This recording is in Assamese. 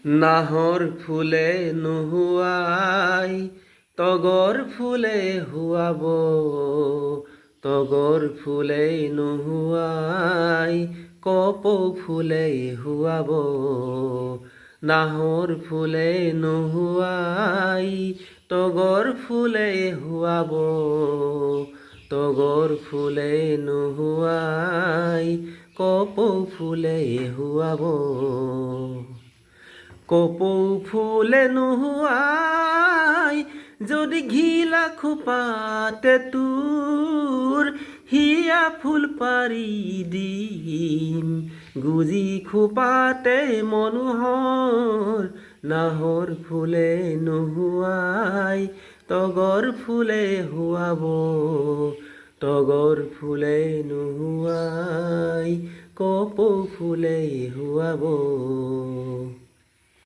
নাহৰ ফুলে নুহুৱাই তগৰ ফুলে হুৱাব, তগৰ ফুলে নুহুৱাই কপৌ ফুলে হুৱাব। নাহৰ ফুলে নুহুৱাই তগৰ ফুলে হুৱাব, তগৰ ফুলে নুহুৱাই কপৌ ফুলে হুৱাব। কপৌ ফুলে নুহুৱাই যদি ঘিলা খোপাতে তোৰ হিয়া ফুল পাৰি দিম, গুজি খোপাতে মনোহৰ। নাহৰ ফুলে নুহুৱাই তগৰ ফুলে হুৱাব, তগৰ ফুলে নুহুৱাই কপৌ ফুলে হুৱাব।